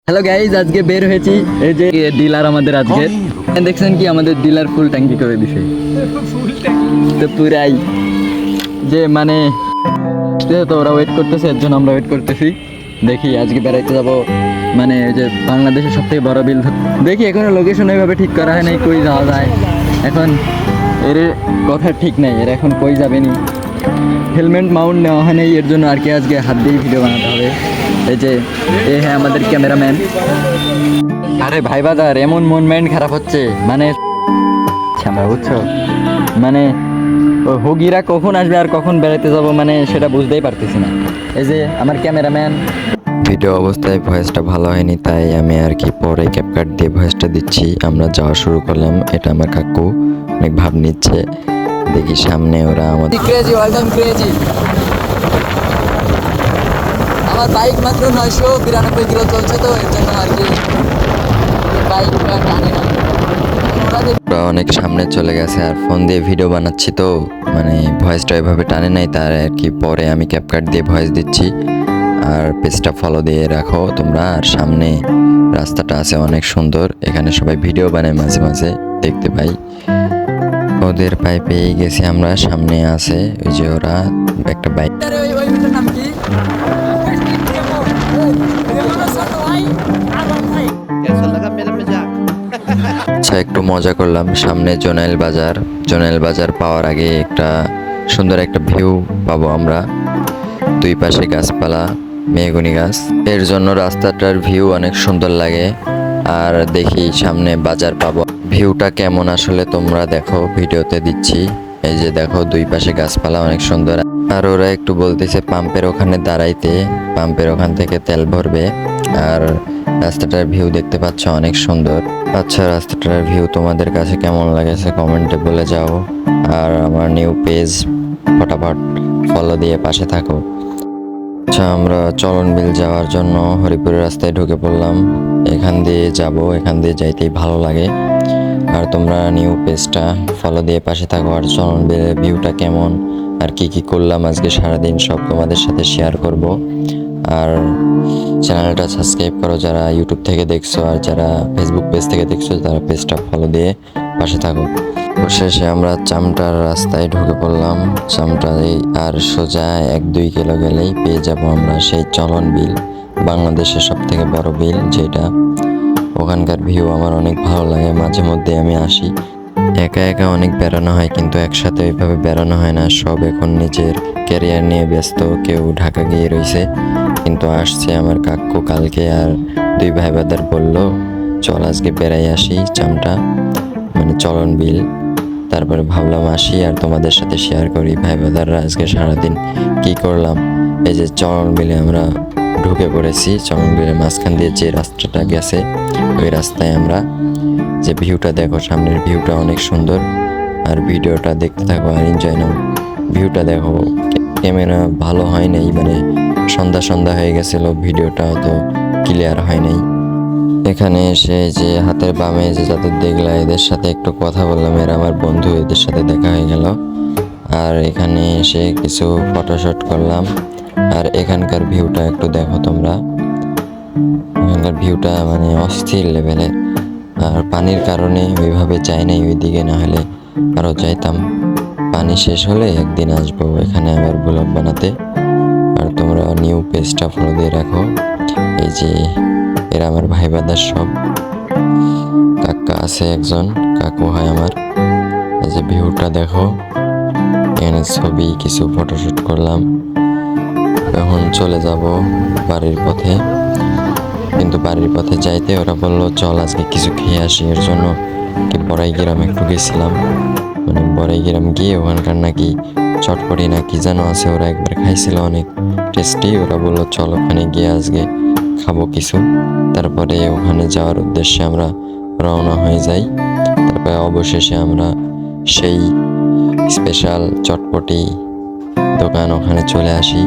Hello guys, আজকে বের হয়েছি। এই যে ডিলার আমাদের আজকে দেখছেন কি আমাদের ডিলার ফুল ট্যাঙ্কি করে দিছে। তো পুরাই যে মানে তো ওরা ওয়েট করতেছে, এর জন্য আমরা ওয়েট করতেছি। দেখি আজকে বেড়াইতে যাব, মানে যে বাংলাদেশের সব থেকে বড় বিল। দেখি এখনো লোকেশন ওইভাবে ঠিক করা হয় নাই, কই যাওয়া যায় এখন এর কথা ঠিক নাই, এর এখন কই যাবে নি। হেলমেট মাউন্ট নেওয়া হয় নাই, এর জন্য আর কি আজকে হাত দিয়ে ভিডিও বানাতে হবে। এই যে এ হ্যাঁ আমাদের ক্যামেরাম্যান। আরে ভাই বাজার এমন মন মাইন্ড খারাপ হচ্ছে, মানে আমরা বুঝছো, মানে হুগিরা কখন আসবে আর কখন বেড়াতে যাব, মানে সেটা বুঝতেই পারতেছি না। এই যে আমার ক্যামেরাম্যান। ভিডিও অবস্থায় ভয়েসটা ভালো হয়নি, তাই আমি আর কি পরে ক্যাপকাট দিয়ে ভয়েসটা দিচ্ছি। আমরা যাওয়া শুরু করলাম, এটা আমার কাকু অনেক ভাব নিচ্ছে। দেখি সামনে ওরা আমাদের ক্রেজি, ওয়েলকাম ক্রেজি। আমার বাইক মাত্র 992 কিলো চলছে, তো এর জন্য আর কি বাইকটা টানে না। ওরা অনেক সামনে চলে গেছে, আর ফোন দিয়ে ভিডিও বানাচ্ছি তো মানে ভয়েসটা এভাবে টানে নাই, তার আর কি পরে আমি ক্যাপকাট দিয়ে ভয়েস দিচ্ছি। আর পেজটা ফলো দিয়ে রাখো তোমরা। আর সামনে রাস্তাটা আছে অনেক সুন্দর, এখানে সবাই ভিডিও বানায় মাঝে মাঝে দেখতে পাই। ওদের পায়ে পেয়ে গেছি আমরা, সামনে আছে ওই যে ওরা একটা বাইক। ওই মিটার নাম কি? আচ্ছা, একটু মজা করলাম। সামনে জোনাইল বাজার, জোনাইল বাজার পাওয়ার আগে একটা সুন্দর একটা ভিউ পাবো আমরা। দুই পাশে গাছপালা, মেহগনি গাছ, এর জন্য রাস্তাটার ভিউ অনেক সুন্দর লাগে। আর দেখি সামনে বাজার পাবো। ভিউটা কেমন আসলে তোমরা দেখো, ভিডিওতে দিচ্ছি। এই যে দেখো দুই পাশে গাছপালা অনেক সুন্দর। আর ওরা একটু বলতেছে পাম্পের ওখানে দাঁড়াইতে, পাম্পের ওখান থেকে তেল ভরবে। আর রাস্তাটার ভিউ দেখতে পাচ্ছ অনেক সুন্দর। আচ্ছা, রাস্তাটার ভিউ তোমাদের কাছে কেমন লাগেছে কমেন্টে বলে যাও। আর আমার নিউ পেজ ফটাফট ফলো দিয়ে পাশে থাকো। আচ্ছা, আমরা চলন বিল যাওয়ার জন্য হরিপুরের রাস্তায় ঢুকে পড়লাম। এখান দিয়ে যাব, এখান দিয়ে যাইতেই ভালো লাগে। আর তোমরা নিউ পেজটা ফলো দিয়ে পাশে থাকো। আর চলন বিলের ভিউটা কেমন আর কি কি করলাম আজকে সারাদিন সব তোমাদের সাথে শেয়ার করব। আর চ্যানেলটা সাবস্ক্রাইব করো যারা ইউটিউব থেকে দেখছো, আর যারা ফেসবুক পেজ থেকে দেখছো তারা পেজটা ফলো দিয়ে পাশে থাকো। শেষে আমরা চামটার রাস্তায় ঢুকে পড়লাম। চামটায় আর সোজা 1-2 কিলো গেলেই পেয়ে যাব আমরা সেই চলন বিল, বাংলাদেশের সব থেকে বড় বিল যেটা। ওখানকার ভিউ আমার অনেক ভালো লাগে, মাঝে মধ্যে আমি আসি। একা একা অনেক বেড়ানো হয়, কিন্তু একসাথে ওইভাবে বেড়ানো হয় না। সব এখন নিজের ক্যারিয়ার নিয়ে ব্যস্ত, কেউ ঢাকা গিয়ে রয়েছে। কিন্তু আসছে আমার কাকু কালকে, আর দুই ভাই বাদার বললো চল আজকে বেড়াই আসি চামটা, মানে চলন বিল। তারপরে ভাবলাম আসি আর তোমাদের সাথে শেয়ার করি ভাই বাদাররা আজকে সারাদিন কি করলাম। এই যে চলন বিলে আমরা ঢুকে পড়েছি। চলন বিলের মাঝখান দিয়ে যে রাস্তাটা গেছে ওই রাস্তায় আমরা। যে ভিউটা দেখো, সামনের ভিউটা অনেক সুন্দর। আর ভিডিওটা দেখতে থাকো আর এনজয় নাও। ভিউটা দেখো, ক্যামেরা ভালো হয় নাই, মানে সন্ধ্যা সন্ধ্যা হয়ে গেছিল, ভিডিওটা অত ক্লিয়ার হয় নাই। এখানে এসে যে হাতের বামে যে যাদের দেখলা এদের সাথে একটু কথা বললাম, এরা আমার বন্ধু, এদের সাথে দেখা হয়ে গেল। আর এখানে এসে কিছু ফটোশুট করলাম। আর এখানকার ভিউটা একটু দেখো তোমরা, এখানকার ভিউটা মানে অস্থির লেভেলের। আর পানির কারণে ওইভাবে যাই নাই ওইদিকে, না হলে আরও যাইতাম। পানি শেষ হলে একদিন আসবো এখানে আবার ব্লগ বানাতে। আর তোমরা নিউ পেজটা ফলো দিয়ে রাখো। এই যে এরা আমার ভাই বাদার সব। কাকা আছে একজন, কাকু হয় আমার। এই যে ভিউটা দেখো, এখানে ছবি কিছু ফটোশুট করলাম। এখন চলে যাব বাড়ির পথে, কিন্তু বাড়ির পথে যাইতে ওরা বললো চল আজকে কিছু খেয়ে আসি। এর জন্য কি বড়াই গ্রাম একটু গেছিলাম, মানে বড়াই গ্রাম গিয়ে ওখানকার নাকি চটপটি না কি যেন আছে, ওরা একবার খাইছিল অনেক টেস্টি। ওরা বললো চল ওখানে গিয়ে আজকে খাবো কিছু। তারপরে ওখানে যাওয়ার উদ্দেশ্যে আমরা রওনা হয়ে যাই। তারপরে অবশেষে আমরা সেই স্পেশাল চটপটি দোকান ওখানে চলে আসি।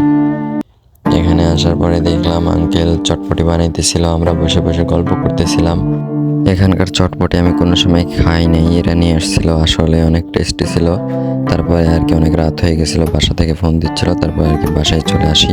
এখানে আসার পরে দেখলাম আঙ্কেল চটপটি বানাইতেছিল, আমরা বসে বসে গল্প করতেছিলাম। এখানকার চটপটি আমি কোনো সময় খাই নাই, এরা নিয়ে আসছিল, আসলে অনেক টেস্টি ছিল। তারপরে আর কি অনেক রাত হয়ে গেছিলো, বাসা থেকে ফোন দিচ্ছিল, তারপরে আর কি বাসায় চলে আসি।